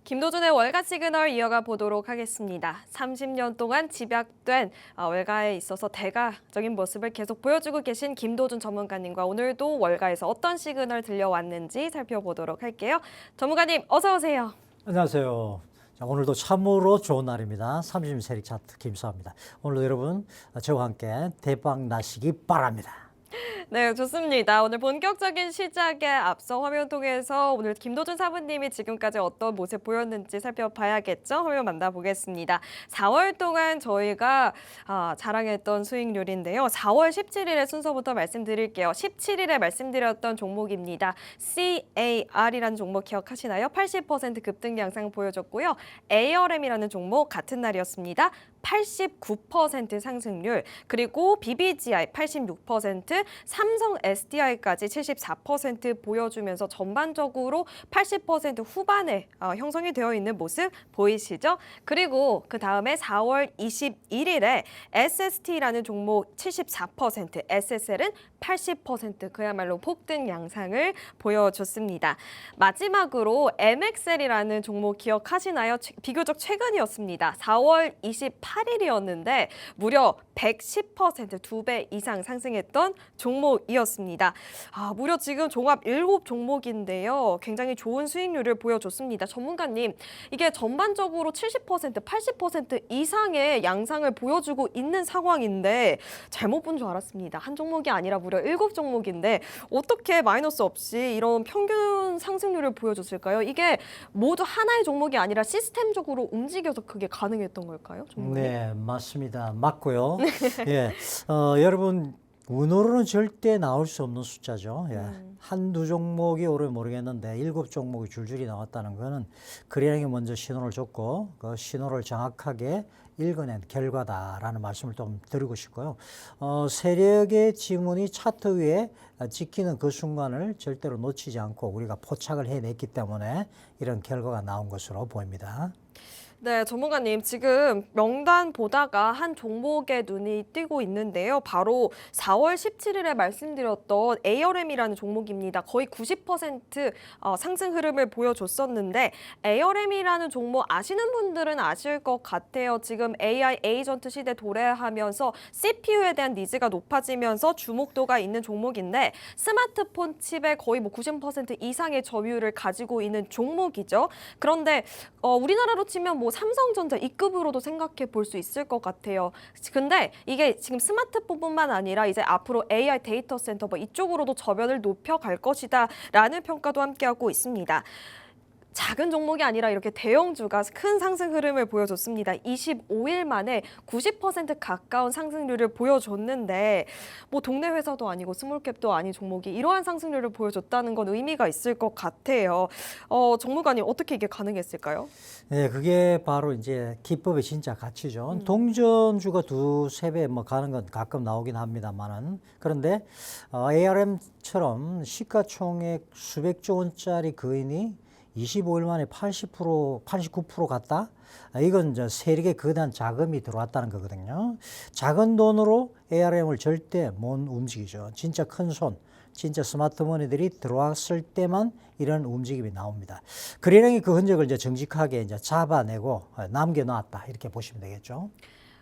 김도준의 월가 시그널 이어가 보도록 하겠습니다. 30년 동안 집약된 월가에 있어서 대가적인 모습을 계속 보여주고 계신 김도준 전문가님과 오늘도 월가에서 어떤 시그널 들려왔는지 살펴보도록 할게요. 전문가님 어서 오세요. 안녕하세요. 자, 오늘도 참으로 좋은 날입니다. 30일 세력 차트 김수아입니다. 오늘도 여러분 저와 함께 대박 나시기 바랍니다. 네, 좋습니다. 오늘 본격적인 시작에 앞서 화면 통해서 오늘 김도준 사부님이 지금까지 어떤 모습 보였는지 살펴봐야겠죠? 화면 만나보겠습니다. 4월 동안 저희가 자랑했던 수익률인데요. 4월 17일의 순서부터 말씀드릴게요. 17일에 말씀드렸던 종목입니다. CAR이라는 종목 기억하시나요? 80% 급등 양상 보여줬고요. ARM이라는 종목 같은 날이었습니다. 89% 상승률, 그리고 BBGI 86%, 삼성 SDI까지 74% 보여주면서 전반적으로 80% 후반에 형성이 되어 있는 모습 보이시죠? 그리고 그 다음에 4월 21일에 SST라는 종목 74%, SSL은 80% 그야말로 폭등 양상을 보여줬습니다. 마지막으로 MXL이라는 종목 기억하시나요? 비교적 최근이었습니다. 4월 28일이었는데 무려 110% 2배 이상 상승했던 종목이었습니다. 무려 지금 종합 7종목인데요. 굉장히 좋은 수익률을 보여줬습니다. 전문가님, 이게 전반적으로 70%, 80% 이상의 양상을 보여주고 있는 상황인데 잘못 본 줄 알았습니다. 한 종목이 아니라 무려 7종목인데 어떻게 마이너스 없이 이런 평균 상승률을 보여줬을까요? 이게 모두 하나의 종목이 아니라 시스템적으로 움직여서 그게 가능했던 걸까요? 전문가님? 네, 맞습니다. 맞고요. 예, 여러분 운으로는 절대 나올 수 없는 숫자죠. 예. 한두 종목이 오르면 모르겠는데 7종목이 줄줄이 나왔다는 거는 그래양이 먼저 신호를 줬고 그 신호를 정확하게 읽어낸 결과다라는 말씀을 좀 드리고 싶고요. 세력의 지문이 차트 위에 찍히는 그 순간을 절대로 놓치지 않고 우리가 포착을 해냈기 때문에 이런 결과가 나온 것으로 보입니다. 네, 전문가님, 지금 명단 보다가 한 종목에 눈이 띄고 있는데요. 바로 4월 17일에 말씀드렸던 ARM이라는 종목입니다. 거의 90% 상승 흐름을 보여줬었는데 ARM이라는 종목 아시는 분들은 아실 것 같아요. 지금 AI 에이전트 시대 도래하면서 CPU에 대한 니즈가 높아지면서 주목도가 있는 종목인데 스마트폰 칩의 거의 90% 이상의 점유율을 가지고 있는 종목이죠. 그런데 우리나라로 치면 삼성전자 E급으로도 생각해 볼 수 있을 것 같아요. 근데 이게 지금 스마트폰뿐만 아니라 이제 앞으로 AI 데이터 센터 이쪽으로도 저변을 높여갈 것이다 라는 평가도 함께하고 있습니다. 작은 종목이 아니라 이렇게 대형주가 큰 상승 흐름을 보여줬습니다. 25일 만에 90% 가까운 상승률을 보여줬는데 동네 회사도 아니고 스몰캡도 아닌 종목이 이러한 상승률을 보여줬다는 건 의미가 있을 것 같아요. 전문가님, 어떻게 이게 가능했을까요? 네, 그게 바로 이제 기법의 진짜 가치죠. 동전주가 2~3배 가는 건 가끔 나오긴 합니다만은 그런데 ARM처럼 시가총액 수백조 원짜리 거인이 25일 만에 80%, 89% 갔다? 이건 이제 세력에 거대한 자금이 들어왔다는 거거든요. 작은 돈으로 ARM을 절대 못 움직이죠. 진짜 큰 손, 진짜 스마트머니들이 들어왔을 때만 이런 움직임이 나옵니다. 그래량이 그 흔적을 이제 정직하게 이제 잡아내고 남겨놨다 이렇게 보시면 되겠죠.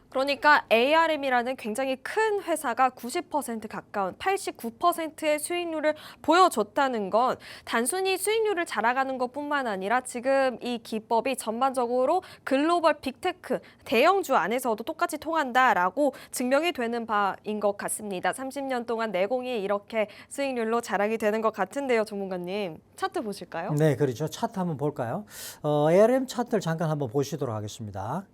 그러니까 ARM이라는 굉장히 큰 회사가 90% 가까운 89%의 수익률을 보여줬다는 건 단순히 수익률을 자랑하는 것뿐만 아니라 지금 이 기법이 전반적으로 글로벌 빅테크 대형주 안에서도 똑같이 통한다라고 증명이 되는 바인 것 같습니다. 30년 동안 내공이 이렇게 수익률로 자랑이 되는 것 같은데요, 전문가님. 차트 보실까요? 네, 그렇죠. 차트 한번 볼까요? ARM 차트를 잠깐 한번 보시도록 하겠습니다.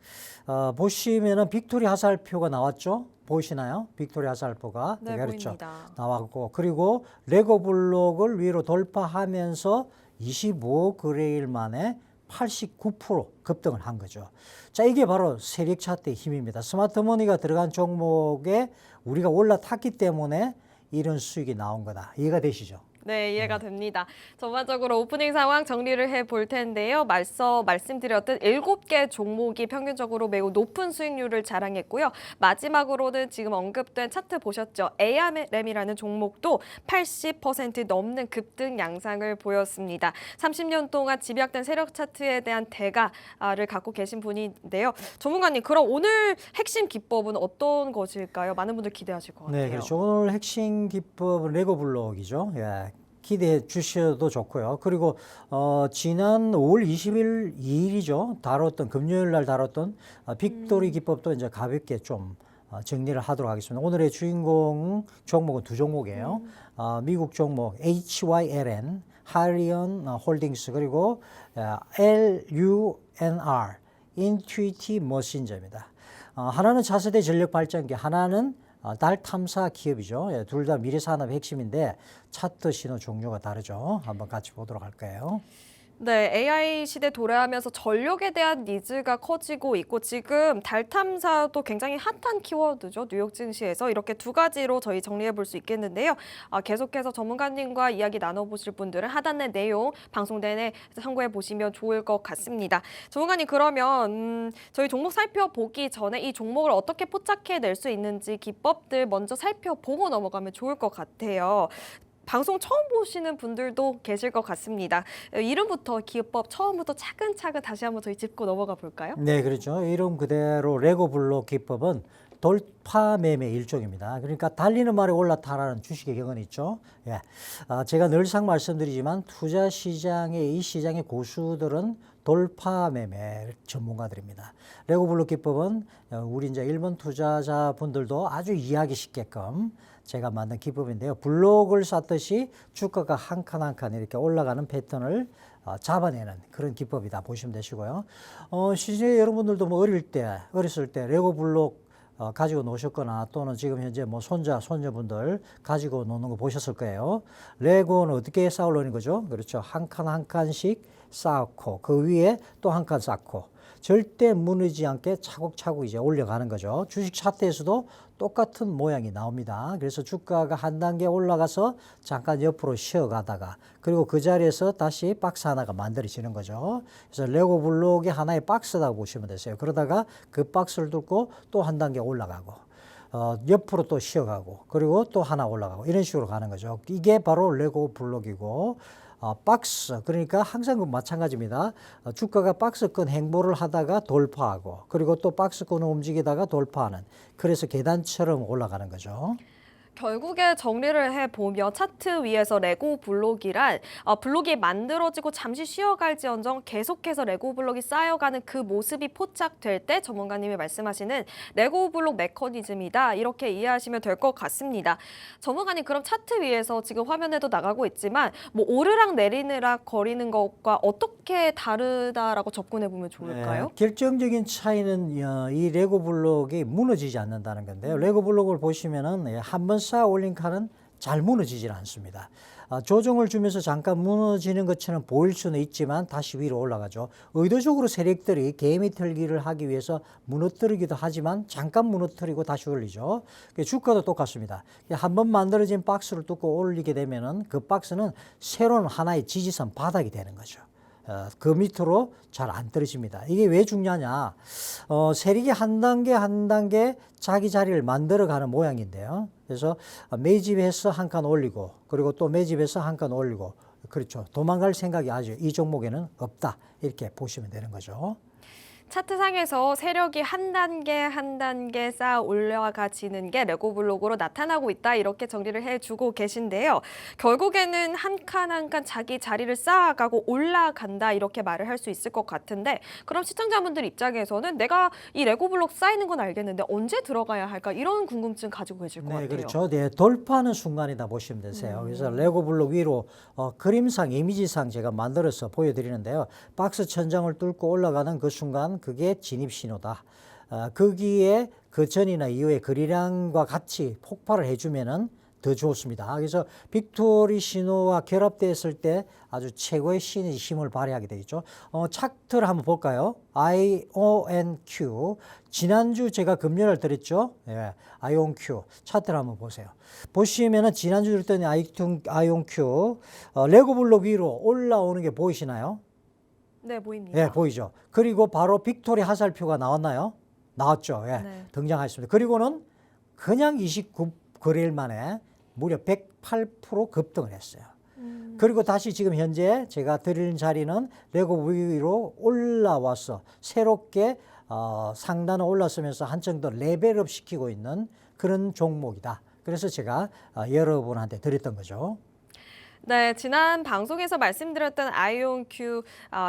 보시면은 빅토리 화살표가 나왔죠? 보이시나요? 빅토리 화살표가 네, 그렇죠. 보입니다. 나왔고 그리고 레고 블록을 위로 돌파하면서 25거래일 만에 89% 급등을 한 거죠. 자, 이게 바로 세력 차트의 힘입니다. 스마트머니가 들어간 종목에 우리가 올라탔기 때문에 이런 수익이 나온 거다. 이해가 되시죠? 네, 이해가 됩니다. 전반적으로 오프닝 상황 정리를 해볼 텐데요. 맞서 말씀드렸듯 7개 종목이 평균적으로 매우 높은 수익률을 자랑했고요. 마지막으로는 지금 언급된 차트 보셨죠? ARM이라는 종목도 80% 넘는 급등 양상을 보였습니다. 30년 동안 집약된 세력 차트에 대한 대가를 갖고 계신 분인데요. 전문가님, 그럼 오늘 핵심 기법은 어떤 것일까요? 많은 분들 기대하실 것 같아요. 네, 그렇죠. 오늘 핵심 기법은 레고 블록이죠. 예. 기대해 주셔도 좋고요. 그리고 지난 5월 20일 2일이죠. 다뤘던 금요일 날 다뤘던 빅토리 기법도 이제 가볍게 좀 정리를 하도록 하겠습니다. 오늘의 주인공 종목은 두 종목이에요. 미국 종목 HYLN, 하리언 홀딩스 그리고 LUNR, 인투이티브 머신저입니다. 하나는 차세대 전력 발전기, 하나는 달 탐사 기업이죠. 예, 둘 다 미래산업의 핵심인데 차트 신호 종류가 다르죠. 한번 같이 보도록 할까요? 네, AI 시대 도래하면서 전력에 대한 니즈가 커지고 있고 지금 달 탐사도 굉장히 핫한 키워드죠. 뉴욕 증시에서 이렇게 두 가지로 저희 정리해 볼 수 있겠는데요. 계속해서 전문가님과 이야기 나눠보실 분들은 하단의 내용 방송 내내 참고해 보시면 좋을 것 같습니다. 전문가님 그러면 저희 종목 살펴보기 전에 이 종목을 어떻게 포착해 낼 수 있는지 기법들 먼저 살펴보고 넘어가면 좋을 것 같아요. 방송 처음 보시는 분들도 계실 것 같습니다. 이름부터 기법 처음부터 차근차근 다시 한번 저희 짚고 넘어가 볼까요? 네, 그렇죠. 이름 그대로 레고 블록 기법은 돌파 매매 일종입니다. 그러니까 달리는 말에 올라타라는 주식의 경우는 있죠. 예. 제가 늘상 말씀드리지만 투자 시장의 이 시장의 고수들은 돌파 매매 전문가들입니다. 레고 블록 기법은 우리 이제 일본 투자자분들도 아주 이해하기 쉽게끔 제가 만든 기법인데요. 블록을 쌓듯이 주가가 한 칸 한 칸 이렇게 올라가는 패턴을 잡아내는 그런 기법이다 보시면 되시고요. 실제 여러분들도 뭐 어렸을 때 레고 블록 가지고 노셨거나 또는 지금 현재 뭐 손녀분들 가지고 노는 거 보셨을 거예요. 레고는 어떻게 쌓으려는 거죠? 그렇죠. 한 칸 한 칸씩 쌓고 그 위에 또 한 칸 쌓고 절대 무너지지 않게 차곡차곡 이제 올려가는 거죠. 주식 차트에서도 똑같은 모양이 나옵니다. 그래서 주가가 한 단계 올라가서 잠깐 옆으로 쉬어가다가 그리고 그 자리에서 다시 박스 하나가 만들어지는 거죠. 그래서 레고 블록이 하나의 박스라고 보시면 되세요. 그러다가 그 박스를 뚫고 또 한 단계 올라가고 옆으로 또 쉬어가고 그리고 또 하나 올라가고 이런 식으로 가는 거죠. 이게 바로 레고 블록이고 박스 그러니까 항상 그 마찬가지입니다. 주가가 박스권 행보를 하다가 돌파하고 그리고 또 박스권을 움직이다가 돌파하는 그래서 계단처럼 올라가는 거죠. 결국에 정리를 해보면 차트 위에서 레고 블록이란 블록이 만들어지고 잠시 쉬어갈지언정 계속해서 레고 블록이 쌓여가는 그 모습이 포착될 때 전문가님이 말씀하시는 레고 블록 메커니즘이다. 이렇게 이해하시면 될 것 같습니다. 전문가님 그럼 차트 위에서 지금 화면에도 나가고 있지만 뭐 오르락 내리느락 거리는 것과 어떻게 다르다라고 접근해보면 좋을까요? 네, 결정적인 차이는 이 레고 블록이 무너지지 않는다는 건데요. 레고 블록을 보시면은 한번 쌓아 올린 칸은 잘 무너지질 않습니다. 조정을 주면서 잠깐 무너지는 것처럼 보일 수는 있지만 다시 위로 올라가죠. 의도적으로 세력들이 개미 털기를 하기 위해서 무너뜨리기도 하지만 잠깐 무너뜨리고 다시 올리죠. 주가도 똑같습니다. 한번 만들어진 박스를 뚫고 올리게 되면은 그 박스는 새로운 하나의 지지선 바닥이 되는 거죠. 그 밑으로 잘 안 떨어집니다. 이게 왜 중요하냐? 세력이 한 단계 한 단계 자기 자리를 만들어가는 모양인데요. 그래서 매집해서 한 칸 올리고 그리고 또 매집해서 한 칸 올리고 그렇죠. 도망갈 생각이 아주 이 종목에는 없다. 이렇게 보시면 되는 거죠. 차트상에서 세력이 한 단계 한 단계 쌓아 올라가지는 게 레고 블록으로 나타나고 있다. 이렇게 정리를 해주고 계신데요. 결국에는 한 칸 한 칸 자기 자리를 쌓아가고 올라간다. 이렇게 말을 할 수 있을 것 같은데 그럼 시청자분들 입장에서는 내가 이 레고 블록 쌓이는 건 알겠는데 언제 들어가야 할까? 이런 궁금증 가지고 계실 것 같아요. 그렇죠. 네, 돌파하는 순간이다 보시면 되세요. 그래서 레고 블록 위로 그림상, 이미지상 제가 만들어서 보여드리는데요. 박스 천장을 뚫고 올라가는 그 순간 그게 진입 신호다. 거기에 그 전이나 이후에 거래량과 같이 폭발을 해주면은 더 좋습니다. 그래서 빅토리 신호와 결합됐을 때 아주 최고의 힘을 발휘하게 되겠죠. 차트를 한번 볼까요? IONQ. 지난주 제가 금요일 드렸죠. 예, IONQ 차트를 한번 보세요. 보시면은 지난주 드렸던 IONQ 레고 블록 위로 올라오는 게 보이시나요? 네, 보입니다. 예, 보이죠. 그리고 바로 빅토리 화살표가 나왔나요? 나왔죠. 예, 네. 등장했습니다. 그리고는 그냥 29거래일 만에 무려 108% 급등을 했어요. 그리고 다시 지금 현재 제가 드리는 자리는 레고 위로 올라와서 새롭게 상단을 올라서면서 한층 더 레벨업 시키고 있는 그런 종목이다. 그래서 제가 여러분한테 드렸던 거죠. 네, 지난 방송에서 말씀드렸던 아이온큐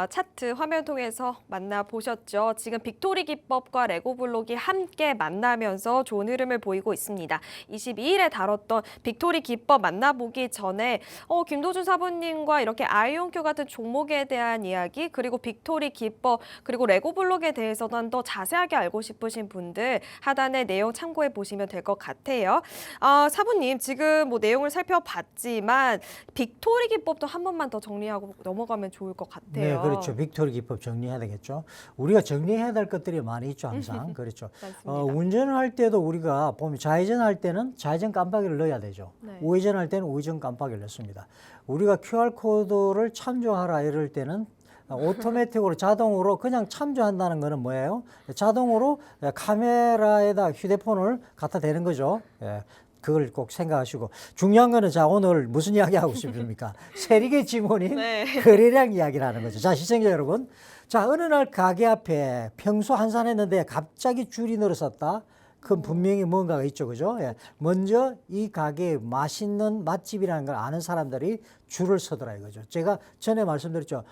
차트 화면 통해서 만나보셨죠. 지금 빅토리 기법과 레고 블록이 함께 만나면서 좋은 흐름을 보이고 있습니다. 22일에 다뤘던 빅토리 기법 만나보기 전에 김도준 사부님과 이렇게 아이온큐 같은 종목에 대한 이야기, 그리고 빅토리 기법, 그리고 레고 블록에 대해서는 더 자세하게 알고 싶으신 분들 하단의 내용 참고해 보시면 될 것 같아요. 사부님, 지금 뭐 내용을 살펴봤지만 빅토리 기법도 한 번만 더 정리하고 넘어가면 좋을 것 같아요. 네, 그렇죠. 빅토리 기법 정리해야 되겠죠. 우리가 정리해야 될 것들이 많이 있죠, 항상. 그렇죠. 맞습니다. 운전을 할 때도 우리가 보면 좌회전 할 때는 좌회전 깜빡이를 넣어야 되죠. 네. 우회전 할 때는 우회전 깜빡이를 넣습니다. 우리가 QR코드를 참조하라 이럴 때는 오토매틱으로 자동으로 그냥 참조한다는 거는 뭐예요? 자동으로 카메라에다 휴대폰을 갖다 대는 거죠. 예. 그걸 꼭 생각하시고 중요한 거는 자 오늘 무슨 이야기 하고 싶습니까? 세리의 지문인 네. 거래량 이야기를 하는 거죠. 자 시청자 여러분, 자 어느 날 가게 앞에 평소 한산했는데 갑자기 줄이 늘어섰다. 그건 분명히 뭔가가 있죠, 그죠? 예. 먼저 이 가게에 맛있는 맛집이라는 걸 아는 사람들이 줄을 서더라 이거죠. 제가 전에 말씀드렸죠.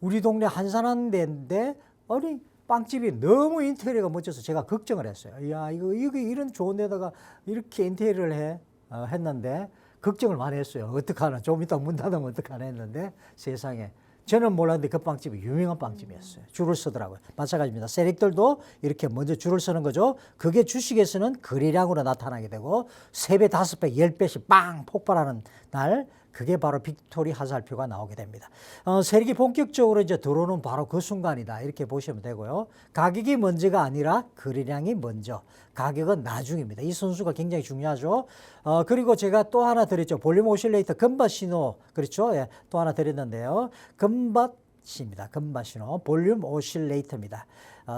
우리 동네 한산한 데인데 아니 빵집이 너무 인테리어가 멋져서 제가 걱정을 했어요. 야, 이거 이런 좋은 데다가 이렇게 인테리어를 했는데 걱정을 많이 했어요. 어떡하나, 좀 이따 문 닫으면 어떡하나 했는데 세상에. 저는 몰랐는데 그 빵집이 유명한 빵집이었어요. 줄을 서더라고요. 마찬가지입니다. 세력들도 이렇게 먼저 줄을 서는 거죠. 그게 주식에서는 거래량으로 나타나게 되고 3배, 5배, 10배씩 빵 폭발하는 날, 그게 바로 빅토리 화살표가 나오게 됩니다. 세력이 본격적으로 이제 들어오는 바로 그 순간이다. 이렇게 보시면 되고요. 가격이 먼저가 아니라 거래량이 먼저, 가격은 나중입니다. 이 순수가 굉장히 중요하죠. 그리고 제가 또 하나 드렸죠. 볼륨 오실레이터 금바 신호. 그렇죠. 예, 또 하나 드렸는데요. 금바입니다. 금바 신호. 볼륨 오실레이터입니다.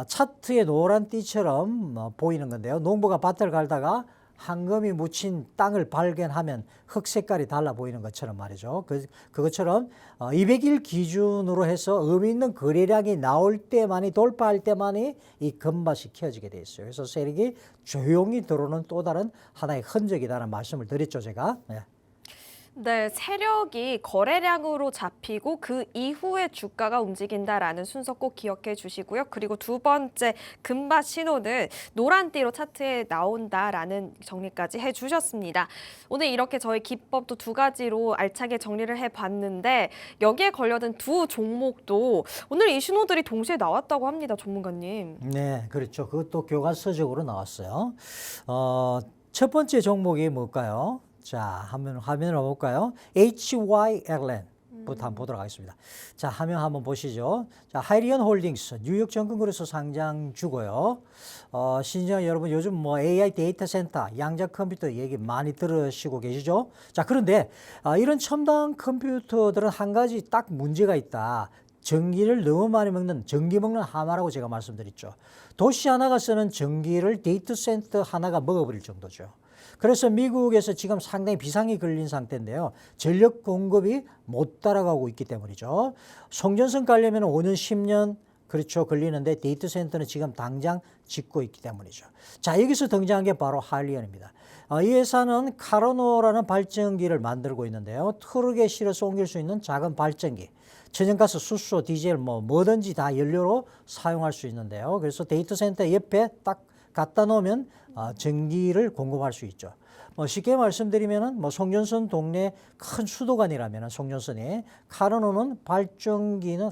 차트의 노란 띠처럼 보이는 건데요. 농부가 밭을 갈다가 황금이 묻힌 땅을 발견하면 흑 색깔이 달라 보이는 것처럼 말이죠. 그것처럼 200일 기준으로 해서 의미 있는 거래량이 나올 때만이, 돌파할 때만이 이 금밭이 켜지게 돼 있어요. 그래서 세력이 조용히 들어오는 또 다른 하나의 흔적이라는 말씀을 드렸죠, 제가. 네. 네, 세력이 거래량으로 잡히고 그 이후에 주가가 움직인다라는 순서 꼭 기억해 주시고요. 그리고 두 번째 금바 신호는 노란띠로 차트에 나온다라는 정리까지 해주셨습니다. 오늘 이렇게 저희 기법도 두 가지로 알차게 정리를 해봤는데 여기에 걸려든 두 종목도 오늘 이 신호들이 동시에 나왔다고 합니다, 전문가님. 네, 그렇죠. 그것도 교과서적으로 나왔어요. 첫 번째 종목이 뭘까요? 자, 화면을 볼까요? HYLN부터 한번 보도록 하겠습니다. 자, 화면 한번 보시죠. 자, 하이리언 홀딩스, 뉴욕 정근거래소 상장주고요. 신시장 여러분 요즘 뭐 AI 데이터 센터, 양자 컴퓨터 얘기 많이 들으시고 계시죠? 자, 그런데 이런 첨단 컴퓨터들은 한 가지 딱 문제가 있다. 전기를 너무 많이 먹는 전기 먹는 하마라고 제가 말씀드렸죠. 도시 하나가 쓰는 전기를 데이터 센터 하나가 먹어버릴 정도죠. 그래서 미국에서 지금 상당히 비상이 걸린 상태인데요. 전력 공급이 못 따라가고 있기 때문이죠. 송전선 깔려면 5년, 10년 그렇죠 걸리는데 데이터 센터는 지금 당장 짓고 있기 때문이죠. 자, 여기서 등장한 게 바로 하이리언입니다. 이 회사는 카르노라는 발전기를 만들고 있는데요. 트럭에 실어서 옮길 수 있는 작은 발전기. 천연가스, 수소, 디젤 뭐든지 다 연료로 사용할 수 있는데요. 그래서 데이터 센터 옆에 딱 갖다 놓으면 전기를 공급할 수 있죠. 쉽게 말씀드리면은 송전선 동네 큰 수도관이라면 송전선이 카르노 발전기는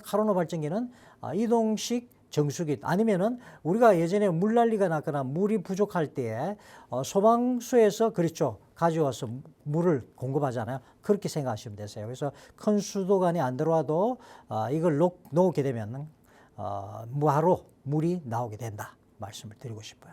이동식 정수기 아니면은 우리가 예전에 물난리가 났거나 물이 부족할 때에 소방서에서 그렇죠. 가져와서 물을 공급하잖아요. 그렇게 생각하시면 되세요. 그래서 큰 수도관이 안 들어와도 이걸 놓게 되면 무하로 물이 나오게 된다 말씀을 드리고 싶어요.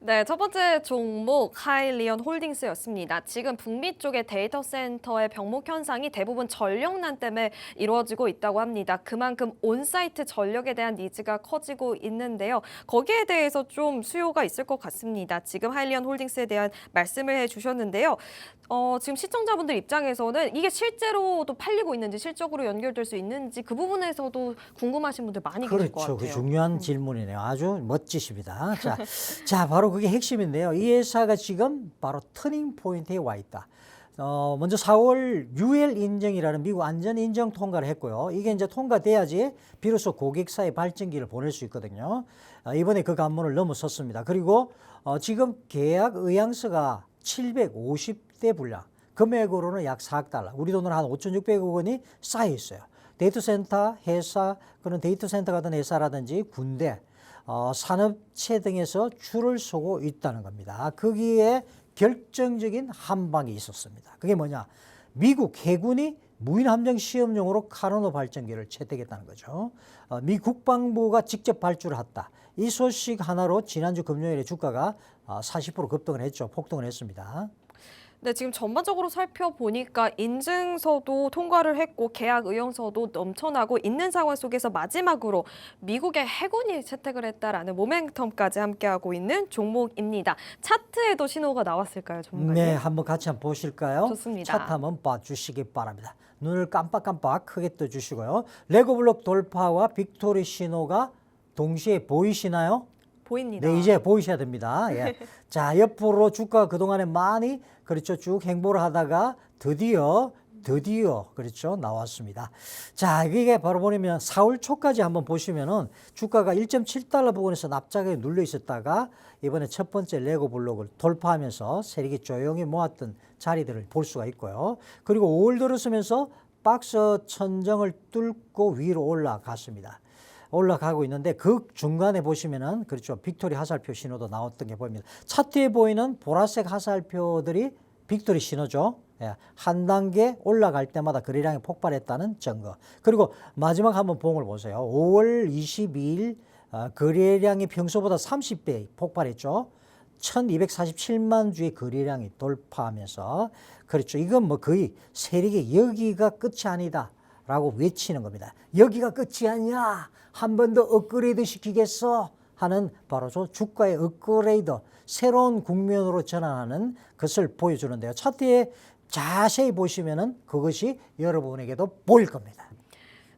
네, 첫 번째 종목 하일리언 홀딩스였습니다. 지금 북미 쪽의 데이터 센터의 병목 현상이 대부분 전력난 때문에 이루어지고 있다고 합니다. 그만큼 온사이트 전력에 대한 니즈가 커지고 있는데요. 거기에 대해서 좀 수요가 있을 것 같습니다. 지금 하일리언 홀딩스에 대한 말씀을 해주셨는데요. 지금 시청자분들 입장에서는 이게 실제로도 팔리고 있는지 실적으로 연결될 수 있는지 그 부분에서도 궁금하신 분들 많이 계실 것 같아요. 그렇죠. 그 중요한 질문이네요. 아주 멋지십니다. 자, 바로 그게 핵심인데요. 이 회사가 지금 바로 터닝 포인트에 와 있다. 먼저 4월 UL 인정이라는 미국 안전 인정 통과를 했고요. 이게 이제 통과돼야지 비로소 고객사의 발전기를 보낼 수 있거든요. 이번에 그 관문을 넘어섰습니다. 그리고 지금 계약 의향서가 750대 분량, 금액으로는 약 4억 달러, 우리 돈으로 한 5,600억 원이 쌓여 있어요. 데이터 센터 회사, 그런 데이터 센터 같은 회사라든지 군대, 산업체 등에서 줄을 서고 있다는 겁니다. 거기에 결정적인 한방이 있었습니다. 그게 뭐냐? 미국 해군이 무인 함정 시험용으로 카르노 발전기를 채택했다는 거죠. 미 국방부가 직접 발주를 했다. 이 소식 하나로 지난주 금요일에 주가가 40% 급등을 했죠. 폭등을 했습니다. 네, 지금 전반적으로 살펴보니까 인증서도 통과를 했고 계약 의향서도 넘쳐나고 있는 상황 속에서 마지막으로 미국의 해군이 채택을 했다라는 모멘텀까지 함께하고 있는 종목입니다. 차트에도 신호가 나왔을까요, 전문가님? 네, 한번 같이 한번 보실까요? 좋습니다. 차트 한번 봐주시기 바랍니다. 눈을 깜빡깜빡 크게 떠주시고요. 레고블록 돌파와 빅토리 신호가 동시에 보이시나요? 보입니다. 네, 이제 보이셔야 됩니다. 예. 자, 옆으로 주가 그동안에 많이 그렇죠. 쭉 행보를 하다가 드디어 그렇죠. 나왔습니다. 자, 이게 바로 보면 4월 초까지 한번 보시면은 주가가 1.7달러 부근에서 납작하게 눌려 있었다가 이번에 첫 번째 레고 블록을 돌파하면서 세력이 조용히 모았던 자리들을 볼 수가 있고요. 그리고 5월 들어서면서 박스 천정을 뚫고 위로 올라갔습니다. 올라가고 있는데 그 중간에 보시면은 그렇죠. 빅토리 화살표 신호도 나왔던 게 보입니다. 차트에 보이는 보라색 화살표들이 빅토리 신호죠. 예, 한 단계 올라갈 때마다 거래량이 폭발했다는 증거. 그리고 마지막 한번 봉을 보세요. 5월 22일 거래량이 평소보다 30배 폭발했죠. 1247만 주의 거래량이 돌파하면서 그렇죠. 이건 뭐 거의 세력의 여기가 끝이 아니다 라고 외치는 겁니다. 여기가 끝이 아니야. 한 번 더 업그레이드 시키겠어 하는 바로 저 주가의 업그레이드, 새로운 국면으로 전환하는 것을 보여주는데요. 차트에 자세히 보시면은 그것이 여러분에게도 보일 겁니다.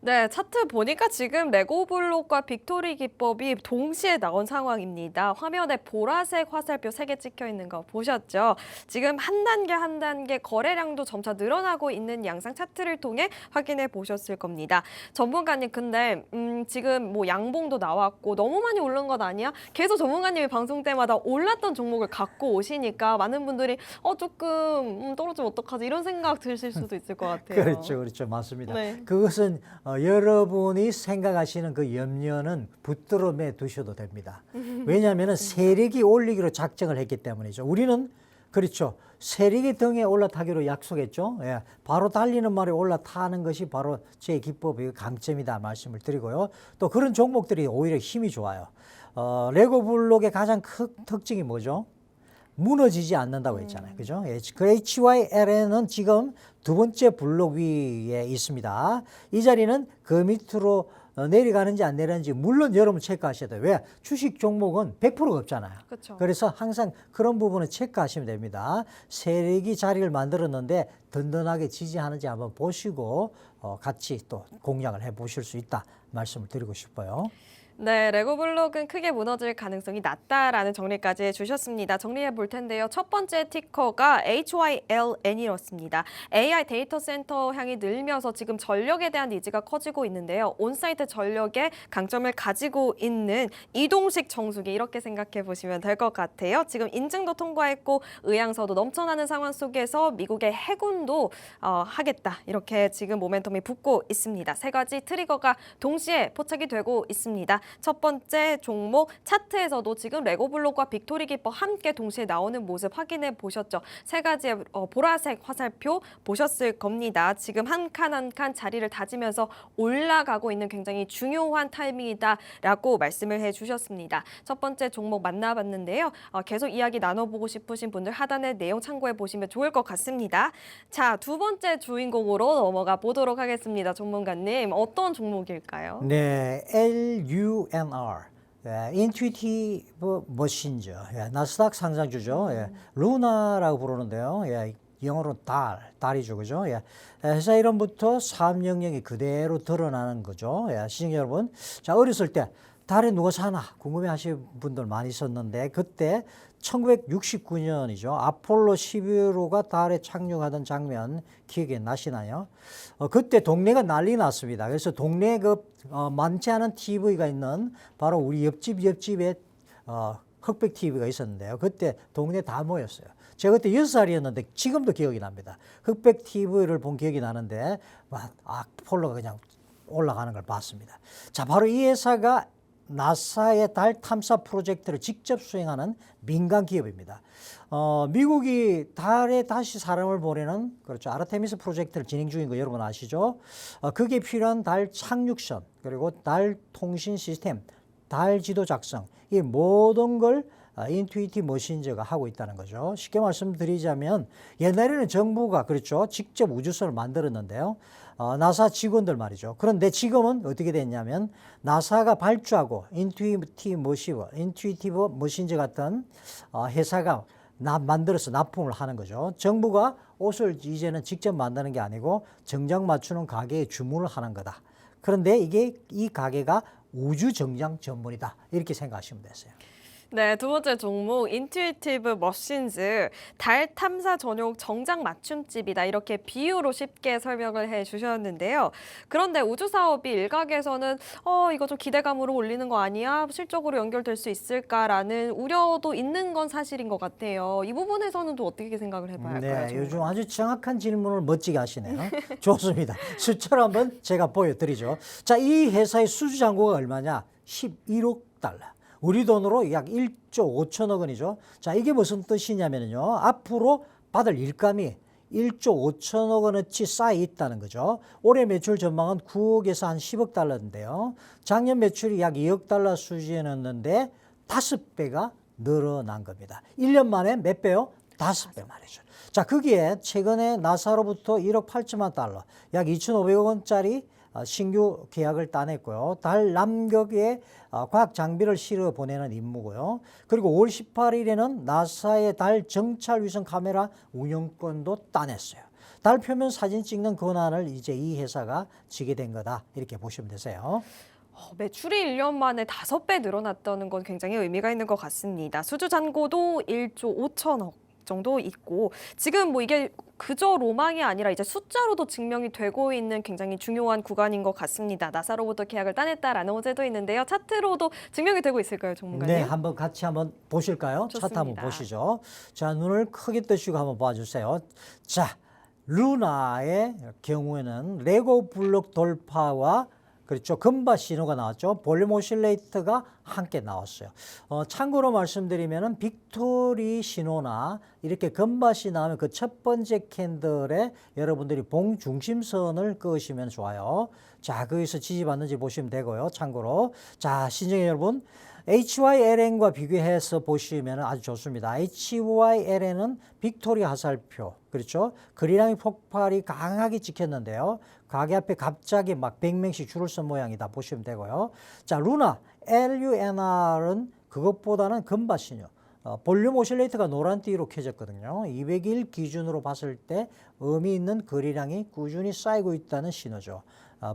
네, 차트 보니까 지금 레고블록과 빅토리 기법이 동시에 나온 상황입니다. 화면에 보라색 화살표 3개 찍혀 있는 거 보셨죠? 지금 한 단계 한 단계 거래량도 점차 늘어나고 있는 양상 차트를 통해 확인해 보셨을 겁니다. 전문가님, 근데 지금 뭐 양봉도 나왔고 너무 많이 오른 것 아니야? 계속 전문가님이 방송 때마다 올랐던 종목을 갖고 오시니까 많은 분들이 조금 떨어지면 어떡하지? 이런 생각 드실 수도 있을 것 같아요. 그렇죠. 맞습니다. 네. 그것은 여러분이 생각하시는 그 염려는 붙들어매 두셔도 됩니다. 왜냐하면 세력이 올리기로 작정을 했기 때문이죠. 우리는 그렇죠. 세력이 등에 올라타기로 약속했죠. 예, 바로 달리는 말에 올라타는 것이 바로 제 기법의 강점이다 말씀을 드리고요. 또 그런 종목들이 오히려 힘이 좋아요. 레고블록의 가장 큰 특징이 뭐죠? 무너지지 않는다고 했잖아요. 그죠? 그 HYLN은 지금 두 번째 블록 위에 있습니다. 이 자리는 그 밑으로 내려가는지 안 내려가는지 물론 여러분 체크하셔야 돼요. 왜? 주식 종목은 100%가 없잖아요. 그쵸. 그래서 항상 그런 부분을 체크하시면 됩니다. 세력이 자리를 만들었는데 든든하게 지지하는지 한번 보시고 같이 또 공략을 해보실 수 있다 말씀을 드리고 싶어요. 네, 레고블록은 크게 무너질 가능성이 낮다라는 정리까지 해주셨습니다. 정리해 볼 텐데요. 첫 번째 티커가 HYLN이었습니다. AI 데이터 센터 향이 늘면서 지금 전력에 대한 니즈가 커지고 있는데요. 온사이트 전력의 강점을 가지고 있는 이동식 정수기 이렇게 생각해 보시면 될 것 같아요. 지금 인증도 통과했고 의향서도 넘쳐나는 상황 속에서 미국의 해군도 하겠다 이렇게 지금 모멘텀이 붙고 있습니다. 세 가지 트리거가 동시에 포착이 되고 있습니다. 첫 번째 종목 차트에서도 지금 레고블록과 빅토리 기법 함께 동시에 나오는 모습 확인해 보셨죠? 세 가지의 보라색 화살표 보셨을 겁니다. 지금 한 칸 한 칸 자리를 다지면서 올라가고 있는 굉장히 중요한 타이밍이다라고 말씀을 해주셨습니다. 첫 번째 종목 만나봤는데요. 계속 이야기 나눠보고 싶으신 분들 하단에 내용 참고해 보시면 좋을 것 같습니다. 자, 두 번째 주인공으로 넘어가 보도록 하겠습니다. 전문가님, 어떤 종목일까요? 네, LUNR. 예, 인투이티브 머신즈, 예, 나스닥 상장주죠. 예, 루나라고 부르는데요. 예, 영어로 달이죠, 그죠? 예, 회사 이름부터 300이 그대로 드러나는 거죠. 예, 시청자 여러분, 자, 어렸을 때 달에 누가 사나 궁금해하시는 분들 많이 있었는데 그때 1969년이죠. 아폴로 11호가 달에 착륙하던 장면 기억이 나시나요? 그때 동네가 난리 났습니다. 그래서 동네에 많지 않은 TV가 있는 바로 우리 옆집에 흑백 TV가 있었는데요. 그때 동네 다 모였어요. 제가 그때 6살이었는데 지금도 기억이 납니다. 흑백 TV를 본 기억이 나는데 아폴로가 그냥 올라가는 걸 봤습니다. 자, 바로 이 회사가 나사의 달 탐사 프로젝트를 직접 수행하는 민간 기업입니다. 미국이 달에 다시 사람을 보내는 그렇죠. 아르테미스 프로젝트를 진행 중인 거 여러분 아시죠? 그게 필요한 달 착륙선 그리고 달 통신 시스템, 달 지도 작성 이 모든 걸 인투이티 머신즈가 하고 있다는 거죠. 쉽게 말씀드리자면 옛날에는 정부가 그렇죠. 직접 우주선을 만들었는데요. 나사 직원들 말이죠. 그런데 지금은 어떻게 됐냐면 나사가 발주하고 인투이티브 머신즈 같은 회사가 만들어서 납품을 하는 거죠. 정부가 옷을 이제는 직접 만드는 게 아니고 정장 맞추는 가게에 주문을 하는 거다. 그런데 이 가게가 우주 정장 전문이다. 이렇게 생각하시면 되세요. 네, 두 번째 종목 인투이티브 머신즈 달 탐사 전용 정장 맞춤집이다 이렇게 비유로 쉽게 설명을 해주셨는데요. 그런데 우주 사업이 일각에서는 이거 좀 기대감으로 올리는 거 아니야? 실적으로 연결될 수 있을까라는 우려도 있는 건 사실인 것 같아요. 이 부분에서는 또 어떻게 생각을 해봐야 할까요? 네, 요즘 아주 정확한 질문을 멋지게 하시네요. 좋습니다. 숫자로 한번 제가 보여드리죠. 자, 이 회사의 수주 잔고가 얼마냐? 11억 달러. 우리 돈으로 약 1조 5천억 원이죠. 자, 이게 무슨 뜻이냐면요. 앞으로 받을 일감이 1조 5천억 원어치 쌓여 있다는 거죠. 올해 매출 전망은 9억에서 한 10억 달러인데요. 작년 매출이 약 2억 달러 수준이었는데 5배가 늘어난 겁니다. 1년 만에 몇 배요? 5배 말이죠. 자, 거기에 최근에 나사로부터 1억 8천만 달러, 약 2,500억 원짜리 신규 계약을 따냈고요. 달 남극에 과학 장비를 실어 보내는 임무고요. 그리고 5월 18일에는 나사의 달 정찰 위성 카메라 운영권도 따냈어요. 달 표면 사진 찍는 권한을 이제 이 회사가 지게 된 거다. 이렇게 보시면 되세요. 매출이 1년 만에 5배 늘어났다는 건 굉장히 의미가 있는 것 같습니다. 수주 잔고도 1조 5천억 정도 있고 지금 뭐 이게 그저 로망이 아니라 이제 숫자로도 증명이 되고 있는 굉장히 중요한 구간인 것 같습니다. 나사로부터 계약을 따냈다라는 호재도 있는데요. 차트로도 증명이 되고 있을까요, 전문가님? 네, 한번 같이 한번 보실까요? 좋습니다. 차트 한번 보시죠. 자, 눈을 크게 뜨시고 한번 봐주세요. 자, 루나의 경우에는 레고 블록 돌파와 그렇죠. 금바 신호가 나왔죠. 볼륨 오실레이터가 함께 나왔어요. 참고로 말씀드리면은 빅토리 신호나 이렇게 금바시 나오면 그 첫 번째 캔들에 여러분들이 봉 중심선을 그으시면 좋아요. 자, 거기서 지지받는지 보시면 되고요. 참고로. 자, 시청자 여러분. HYLN과 비교해서 보시면 아주 좋습니다. HYLN은 빅토리아 화살표, 그렇죠? 그리랑이 폭발이 강하게 찍혔는데요. 가게 앞에 갑자기 막 100명씩 줄을 선 모양이다 보시면 되고요. 자, 루나, LUNR은 그것보다는 금바 신호. 볼륨 오실레이터가 노란띠로 켜졌거든요. 200일 기준으로 봤을 때 의미 있는 거리량이 꾸준히 쌓이고 있다는 신호죠.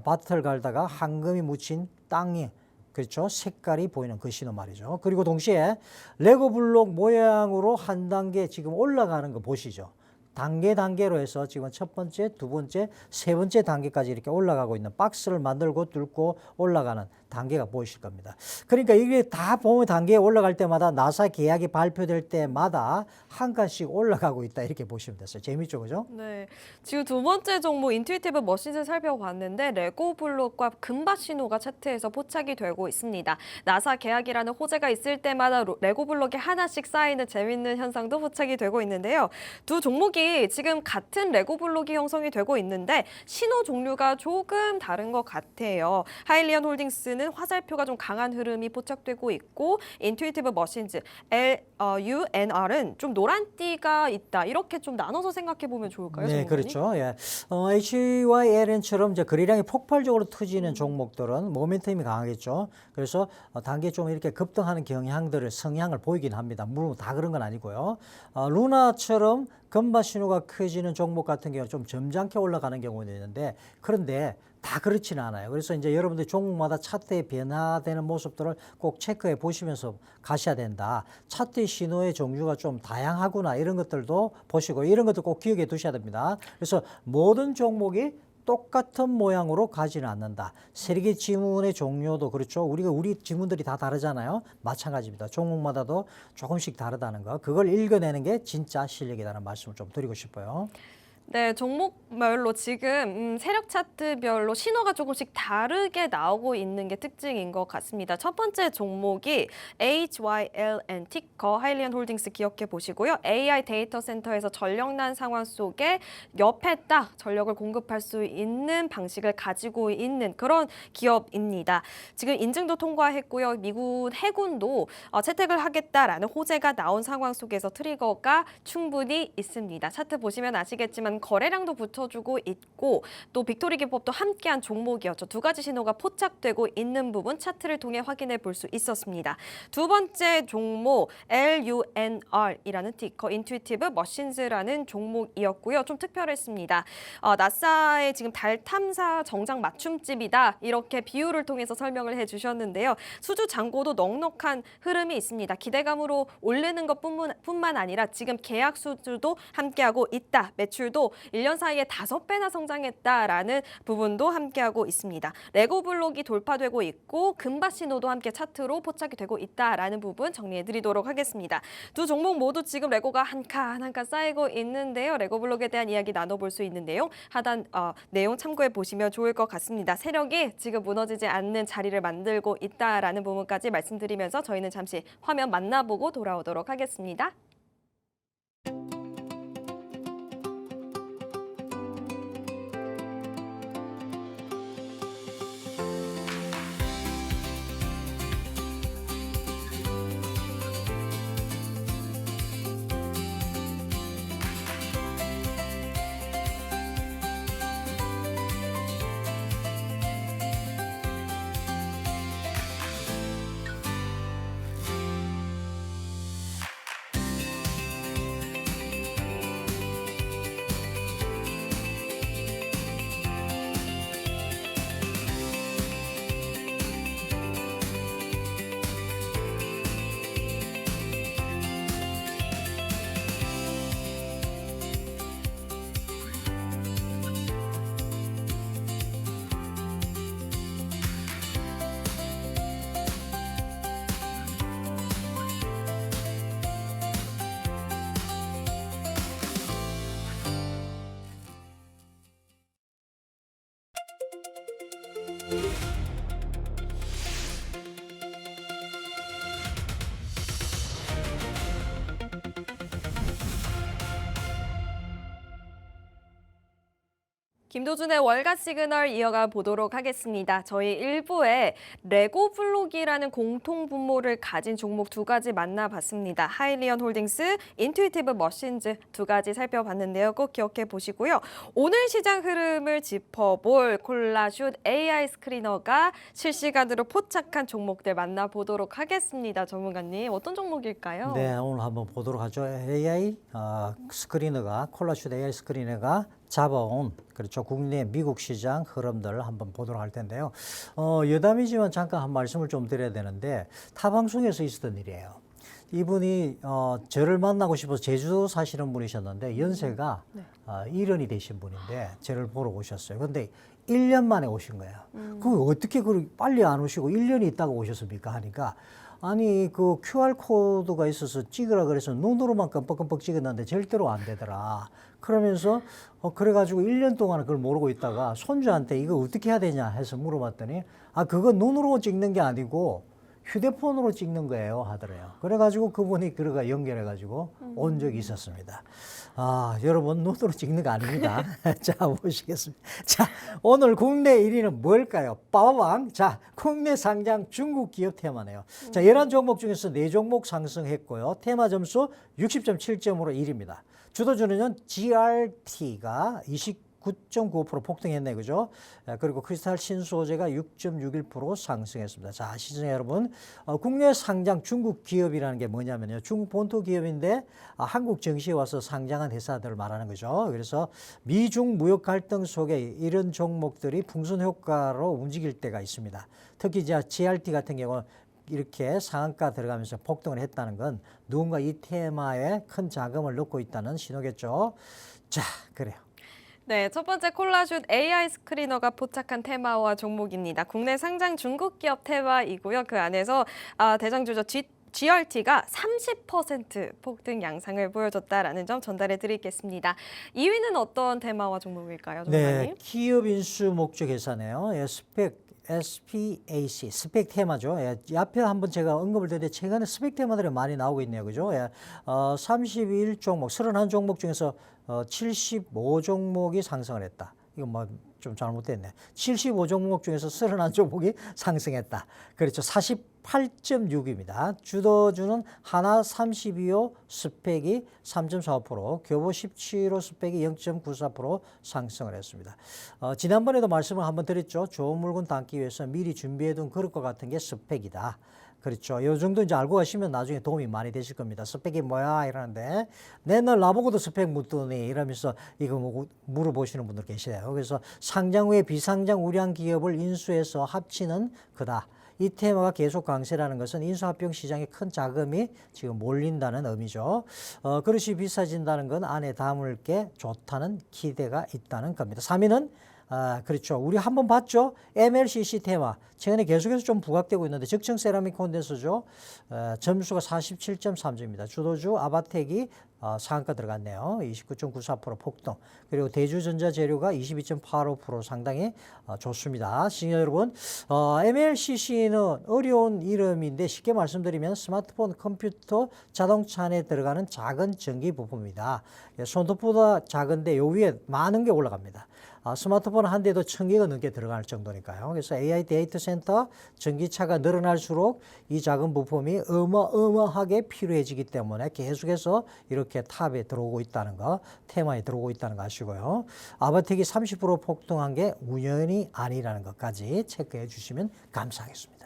밭을 갈다가 황금이 묻힌 땅이 그렇죠. 색깔이 보이는 그 신호 말이죠. 그리고 동시에 레고 블록 모양으로 한 단계 지금 올라가는 거 보시죠. 단계로 해서 지금 첫 번째, 두 번째, 세 번째 단계까지 이렇게 올라가고 있는 박스를 만들고 뚫고 올라가는 단계가 보이실 겁니다. 그러니까 이게 다 보면 단계에 올라갈 때마다 나사 계약이 발표될 때마다 한 칸씩 올라가고 있다 이렇게 보시면 됐어요. 재밌죠, 그죠? 네, 지금 두 번째 종목 인투이티브 머신즈 살펴봤는데 레고 블록과 금바 신호가 차트에서 포착이 되고 있습니다. 나사 계약이라는 호재가 있을 때마다 레고 블록이 하나씩 쌓이는 재밌는 현상도 포착이 되고 있는데요. 두 종목이 지금 같은 레고 블록이 형성이 되고 있는데 신호 종류가 조금 다른 것 같아요. 하일리언 홀딩스는 화살표가 좀 강한 흐름이 포착되고 있고 인투이티브 머신즈 UNR은 좀 노란띠가 있다. 이렇게 좀 나눠서 생각해 보면 좋을까요? 네, 전문가님? 그렇죠. 예. HYLN처럼 이제 거래량이 폭발적으로 터지는 종목들은 모멘텀이 강하겠죠. 그래서 단계 좀 이렇게 급등하는 성향을 보이긴 합니다. 물론 다 그런 건 아니고요. 루나처럼 금바 신호가 커지는 종목 같은 경우는 좀 점잖게 올라가는 경우는 있는데 그런데 다 그렇지는 않아요. 그래서 이제 여러분들 종목마다 차트의 변화되는 모습들을 꼭 체크해 보시면서 가셔야 된다. 차트의 신호의 종류가 좀 다양하구나 이런 것들도 보시고 이런 것도 꼭 기억해 두셔야 됩니다. 그래서 모든 종목이 똑같은 모양으로 가지는 않는다. 세계 지문의 종류도 그렇죠. 우리 지문들이 다 다르잖아요. 마찬가지입니다. 종목마다도 조금씩 다르다는 거. 그걸 읽어내는 게 진짜 실력이라는 말씀을 좀 드리고 싶어요. 네, 종목별로 지금 세력 차트별로 신호가 조금씩 다르게 나오고 있는 게 특징인 것 같습니다. 첫 번째 종목이 HYLN 티커 하일리언 홀딩스 기억해 보시고요. AI 데이터 센터에서 전력난 상황 속에 옆에 딱 전력을 공급할 수 있는 방식을 가지고 있는 그런 기업입니다. 지금 인증도 통과했고요. 미국 해군도 채택을 하겠다라는 호재가 나온 상황 속에서 트리거가 충분히 있습니다. 차트 보시면 아시겠지만 거래량도 붙여주고 있고 또 빅토리 기법도 함께한 종목이었죠. 두 가지 신호가 포착되고 있는 부분 차트를 통해 확인해 볼 수 있었습니다. 두 번째 종목 LUNR이라는 티커 인투이티브 머신즈라는 종목이었고요. 좀 특별했습니다. 나사의 지금 달 탐사 정장 맞춤집이다 이렇게 비유를 통해서 설명을 해주셨는데요. 수주 잔고도 넉넉한 흐름이 있습니다. 기대감으로 오르는 것뿐만 아니라 지금 계약 수주도 함께하고 있다. 매출도 1년 사이에 5배나 성장했다라는 부분도 함께하고 있습니다. 레고 블록이 돌파되고 있고 금바 신호도 함께 차트로 포착이 되고 있다라는 부분 정리해드리도록 하겠습니다. 두 종목 모두 지금 레고가 한 칸 한 칸 쌓이고 있는데요. 레고 블록에 대한 이야기 나눠볼 수 있는 내용 하단 내용 참고해 보시면 좋을 것 같습니다. 세력이 지금 무너지지 않는 자리를 만들고 있다라는 부분까지 말씀드리면서 저희는 잠시 화면 만나보고 돌아오도록 하겠습니다. 김도준의 월가 시그널 이어가 보도록 하겠습니다. 저희 1부에 레고 블록이라는 공통 분모를 가진 종목 두 가지 만나봤습니다. 하일리언 홀딩스, 인투이티브 머신즈 두 가지 살펴봤는데요. 꼭 기억해 보시고요. 오늘 시장 흐름을 짚어볼 콜라슛 AI 스크리너가 실시간으로 포착한 종목들 만나보도록 하겠습니다. 전문가님, 어떤 종목일까요? 네, 오늘 한번 보도록 하죠. AI 스크리너가 콜라슛 AI 스크리너가 잡아온 그렇죠 국내 미국 시장 흐름들을 한번 보도록 할 텐데요. 여담이지만 잠깐 한 말씀을 좀 드려야 되는데 타 방송에서 있었던 일이에요. 이분이 저를 만나고 싶어서 제주도 사시는 분이셨는데 연세가 일흔이 되신 분인데 저를 보러 오셨어요. 근데 1년 만에 오신 거예요. 그 어떻게 빨리 안 오시고 1년이 있다가 오셨습니까? 하니까 아니 그 QR 코드가 있어서 찍으라 그래서 눈으로만 끔뻑끔뻑 찍었는데 절대로 안 되더라. 그러면서 그래가지고 1년 동안 그걸 모르고 있다가 손주한테 이거 어떻게 해야 되냐 해서 물어봤더니 아 그거 눈으로 찍는 게 아니고 휴대폰으로 찍는 거예요 하더래요. 그래가지고 그분이 그러가 연결해가지고 온 적이 있었습니다. 아 여러분 눈으로 찍는 거 아닙니다. 자 보시겠습니다. 자 오늘 국내 1위는 뭘까요? 빠바방. 자 국내 상장 중국 기업 테마네요. 자 11종목 중에서 4종목 상승했고요. 테마 점수 60.7점으로 1위입니다. 주도주는요 GRT가 9.95% 폭등했네, 그죠? 그리고 크리스탈 신소재가 6.61% 상승했습니다. 자, 시청자 여러분, 국내 상장 중국 기업이라는 게 뭐냐면요. 중국 본토 기업인데 한국 증시에 와서 상장한 회사들을 말하는 거죠. 그래서 미중 무역 갈등 속에 이런 종목들이 풍선 효과로 움직일 때가 있습니다. 특히 이제 GRT 같은 경우는 이렇게 상한가 들어가면서 폭등을 했다는 건 누군가 이 테마에 큰 자금을 넣고 있다는 신호겠죠. 자, 그래요. 네, 첫 번째 콜라슛 AI 스크리너가 포착한 테마와 종목입니다. 국내 상장 중국 기업 테마이고요. 그 안에서 대장주죠. GRT가 30% 폭등 양상을 보여줬다라는 점 전달해 드리겠습니다. 2위는 어떤 테마와 종목일까요, 전문가님? 네, 기업 인수 목적 회사네요. 예, SPAC, 스펙 테마죠. 예, 앞에 한번 제가 언급을 드렸는데 최근에 스펙 테마들이 많이 나오고 있네요. 그죠? 예, 31종목, 31종목 중에서 75종목이 상승을 했다. 이거 뭐 좀 잘못됐네. 75종목 중에서 31종목이 상승했다. 그렇죠. 48.6입니다. 주도주는 하나 32호 스펙이 3.45%, 교보 17호 스펙이 0.94% 상승을 했습니다. 지난번에도 말씀을 한번 드렸죠. 좋은 물건 담기 위해서 미리 준비해둔 그릇과 같은 게 스펙이다. 그렇죠. 이 정도 이제 알고 가시면 나중에 도움이 많이 되실 겁니다. 스펙이 뭐야? 이러는데, 내날 나보고도 스펙 묻더니 이러면서 이거 뭐 물어보시는 분들 계세요. 그래서 상장 후에 비상장 우량 기업을 인수해서 합치는 그다. 이 테마가 계속 강세라는 것은 인수합병 시장에 큰 자금이 지금 몰린다는 의미죠. 그릇이 비싸진다는 건 안에 담을 게 좋다는 기대가 있다는 겁니다. 3위는 그렇죠. 우리 한번 봤죠. MLCC 테마. 최근에 계속해서 좀 부각되고 있는데 적층 세라믹 콘덴서죠. 점수가 47.3점입니다. 주도주 아바텍이 상한가 들어갔네요. 29.94% 폭등. 그리고 대주전자재료가 22.85% 상당히 좋습니다. 시청자 여러분, MLCC는 어려운 이름인데 쉽게 말씀드리면 스마트폰, 컴퓨터, 자동차 안에 들어가는 작은 전기 부품입니다. 손톱보다 작은데 요 위에 많은 게 올라갑니다. 스마트폰 한 대도 1000개가 넘게 들어갈 정도니까요. 그래서 AI 데이터 센터 전기차가 늘어날수록 이 작은 부품이 어마어마하게 필요해지기 때문에 계속해서 이렇게 탑에 들어오고 있다는 거, 테마에 들어오고 있다는 거 아시고요. 아바텍이 30% 폭등한 게 우연이 아니라는 것까지 체크해 주시면 감사하겠습니다.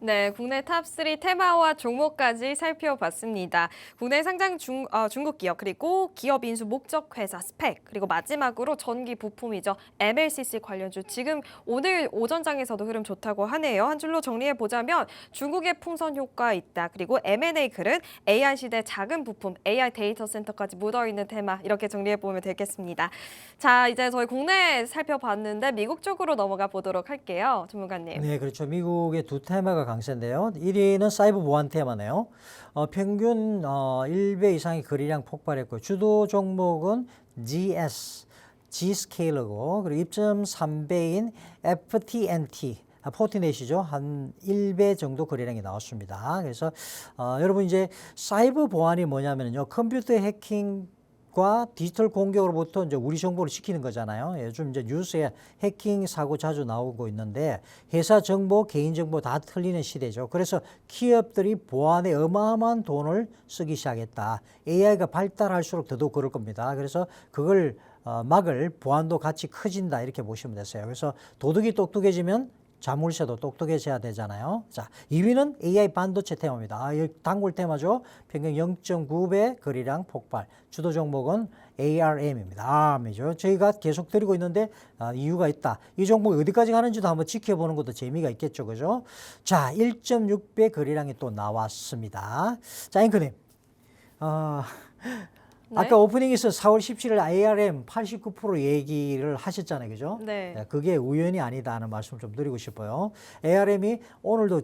네, 국내 탑3 테마와 종목까지 살펴봤습니다. 국내 상장 중국 기업, 그리고 기업 인수 목적 회사 스펙, 그리고 마지막으로 전기 부품이죠. MLCC 관련주. 지금 오늘 오전장에서도 흐름 좋다고 하네요. 한 줄로 정리해 보자면 중국의 풍선 효과 있다. 그리고 M&A 글은 AI 시대 작은 부품, AI 데이터 센터까지 묻어있는 테마. 이렇게 정리해 보면 되겠습니다. 자, 이제 저희 국내 살펴봤는데 미국 쪽으로 넘어가 보도록 할게요. 전문가님. 네, 그렇죠. 미국의 두 테마가 강세인데요. 1위는 사이버 보안 테마네요. 평균 1배 이상의 거래량 폭발했고 주도 종목은 G스케일러고 그리고 2.3배인 FTNT. 포티넷이죠. 한 1배 정도 거래량이 나왔습니다. 그래서 여러분 이제 사이버 보안이 뭐냐면요. 컴퓨터 해킹 과 디지털 공격으로부터 이제 우리 정보를 지키는 거잖아요. 요즘 이제 뉴스에 해킹 사고 자주 나오고 있는데 회사 정보, 개인 정보 다 틀리는 시대죠. 그래서 기업들이 보안에 어마어마한 돈을 쓰기 시작했다. AI가 발달할수록 더더욱 그럴 겁니다. 그래서 그걸 막을 보안도 같이 커진다 이렇게 보시면 되세요. 그래서 도둑이 똑똑해지면 자물쇠도 똑똑해져야 되잖아요. 자, 2위는 AI 반도체 테마입니다. 단골 테마죠. 평균 0.9배 거래량 폭발. 주도 종목은 ARM입니다. ARM이죠. 저희가 계속 드리고 있는데 이유가 있다. 이 종목이 어디까지 가는지도 한번 지켜보는 것도 재미가 있겠죠. 그죠? 자, 1.6배 거래량이 또 나왔습니다. 자, 앵커님. 네. 아까 오프닝에서 4월 17일 ARM 89% 얘기를 하셨잖아요. 그죠? 네. 네, 그게 우연이 아니다 하는 말씀 좀 드리고 싶어요. ARM이 오늘도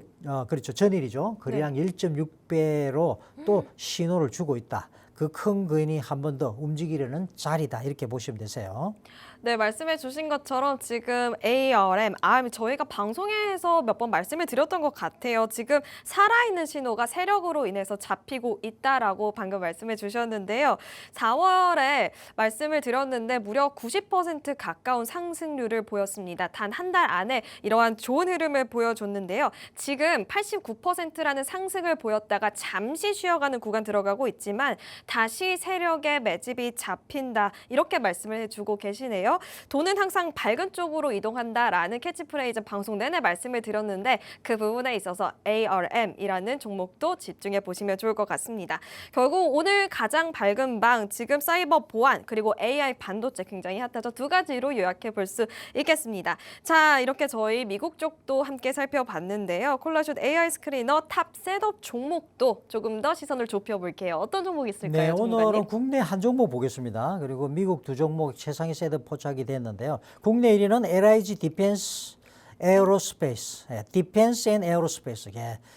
그렇죠. 전일이죠. 거래량 1.6배로 또 신호를 주고 있다. 그 큰 그인이 한 번 더 움직이려는 자리다. 이렇게 보시면 되세요. 네, 말씀해 주신 것처럼 지금 ARM, 저희가 방송에서 몇 번 말씀을 드렸던 것 같아요. 지금 살아있는 신호가 세력으로 인해서 잡히고 있다라고 방금 말씀해 주셨는데요. 4월에 말씀을 드렸는데 무려 90% 가까운 상승률을 보였습니다. 단 한 달 안에 이러한 좋은 흐름을 보여줬는데요. 지금 89%라는 상승을 보였다가 잠시 쉬어가는 구간 들어가고 있지만 다시 세력의 매집이 잡힌다. 이렇게 말씀을 해주고 계시네요. 돈은 항상 밝은 쪽으로 이동한다라는 캐치프레이즈 방송 내내 말씀을 드렸는데 그 부분에 있어서 ARM이라는 종목도 집중해 보시면 좋을 것 같습니다. 결국 오늘 가장 밝은 방 지금 사이버 보안 그리고 AI 반도체 굉장히 핫하죠. 두 가지로 요약해 볼 수 있겠습니다. 자, 이렇게 저희 미국 쪽도 함께 살펴봤는데요. 콜라슛 AI 스크리너 탑 셋업 종목도 조금 더 시선을 좁혀볼게요. 어떤 종목 있을까요? 네, 전문가님? 오늘은 국내 한 종목 보겠습니다. 그리고 미국 두 종목 최상위 세트 포착이 됐는데요. 국내 1위는 LIG 디펜스 에어로스페이스, 디펜스 앤 에어로스페이스.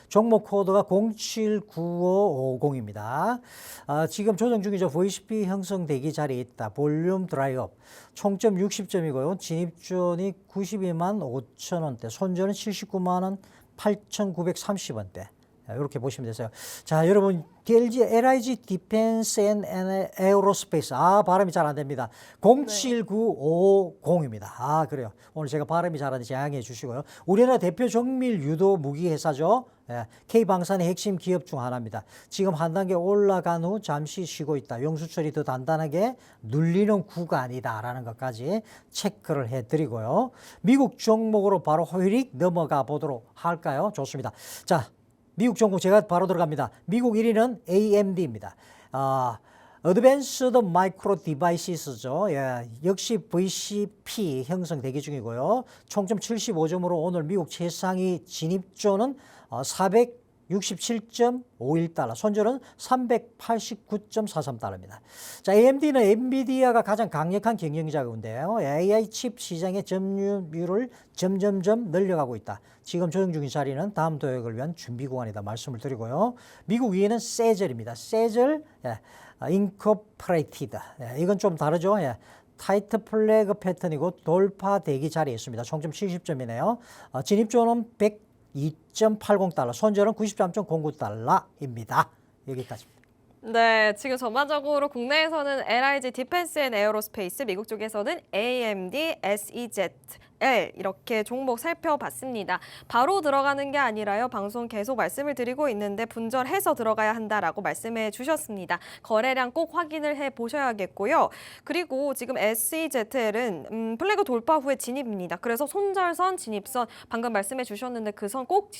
종목 코드가 079550입니다. 지금 조정 중이죠. VCP 형성 대기 자리에 있다. 볼륨 드라이업. 총점 60점이고요. 진입존이 92만 5천 원대, 손절은 79만 원 8,930원대. 이렇게 보시면 되세요. 자, 여러분 LIG 디펜스 앤 에어로스페이스. 발음이 잘 안 됩니다. 07950입니다. 그래요. 오늘 제가 발음이 잘하는지 양해해 주시고요. 우리나라 대표 정밀 유도 무기 회사죠. K방산의 핵심 기업 중 하나입니다. 지금 한 단계 올라간 후 잠시 쉬고 있다. 용수철이 더 단단하게 눌리는 구간이다라는 것까지 체크를 해드리고요. 미국 종목으로 바로 휘릭 넘어가 보도록 할까요? 좋습니다. 자, 미국 종목 제가 바로 들어갑니다. 미국 1위는 AMD입니다. Advanced Micro Devices죠. 역시 VCP 형성 대기 중이고요. 총점 75점으로 오늘 미국 최상위 진입조는 467.51달러, 손절은 389.43달러입니다. 자, AMD는 엔비디아가 가장 강력한 경쟁자 가운데요. AI 칩 시장의 점유율을 점점점 늘려가고 있다. 지금 조정 중인 자리는 다음 도약을 위한 준비 구간이다 말씀을 드리고요. 미국 위에는 세젤입니다. 세젤 인코퍼레이티드. 이건 좀 다르죠. 타이트 플래그 패턴이고 돌파 대기 자리에 있습니다. 총점 70점이네요. 진입조는 102.80달러, 손절은 93.09달러입니다. 여기까지입니다. 네, 지금 전반적으로 국내에서는 LIG 디펜스 앤 에어로스페이스, 미국 쪽에서는 AMD, SEZL 이렇게 종목 살펴봤습니다. 바로 들어가는 게 아니라요. 방송 계속 말씀을 드리고 있는데 분절해서 들어가야 한다라고 말씀해 주셨습니다. 거래량 꼭 확인을 해 보셔야겠고요. 그리고 지금 SEZL은 플래그 돌파 후에 진입입니다. 그래서 손절선, 진입선 방금 말씀해 주셨는데 그 선 꼭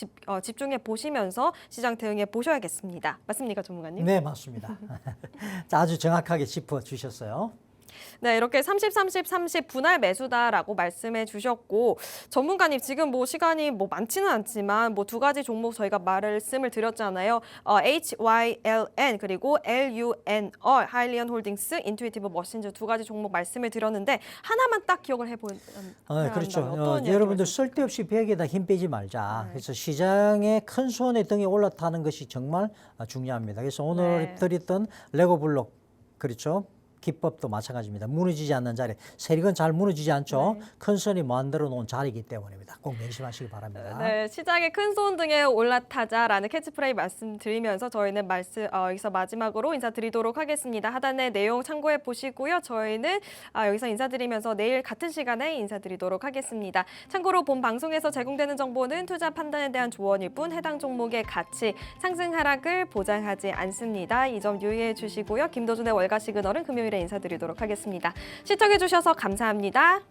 집중해 보시면서 시장 대응해 보셔야겠습니다. 맞습니까, 전문가님? 네, 맞습니다. 자, 아주 정확하게 짚어주셨어요. 네, 이렇게 30, 30, 30 분할 매수다라고 말씀해 주셨고 전문가님 지금 시간이 많지는 않지만 두 가지 종목 저희가 말씀을 드렸잖아요. HYLN 그리고 LUNR 하일리언 홀딩스, 인투이티브 머신즈 두 가지 종목 말씀을 드렸는데 하나만 딱 기억을 해보면 그렇죠. 여러분들 쓸데없이 벽에다 힘 빼지 말자. 그래서 시장의 큰 손의 등에 올라타는 것이 정말 중요합니다. 그래서 오늘 드렸던 레고블록 그렇죠. 기법도 마찬가지입니다. 무너지지 않는 자리. 세력은 잘 무너지지 않죠. 큰 손이 만들어 놓은 자리이기 때문입니다. 꼭 명심하시기 바랍니다. 네, 시장의 큰 손 등에 올라타자라는 캐치프레이 말씀드리면서 저희는 여기서 마지막으로 인사드리도록 하겠습니다. 하단의 내용 참고해 보시고요. 저희는 여기서 인사드리면서 내일 같은 시간에 인사드리도록 하겠습니다. 참고로 본 방송에서 제공되는 정보는 투자 판단에 대한 조언일 뿐 해당 종목의 가치, 상승 하락을 보장하지 않습니다. 이 점 유의해 주시고요. 김도준의 월가 시그널은 금요일에 인사드리도록 하겠습니다. 시청해 주셔서 감사합니다.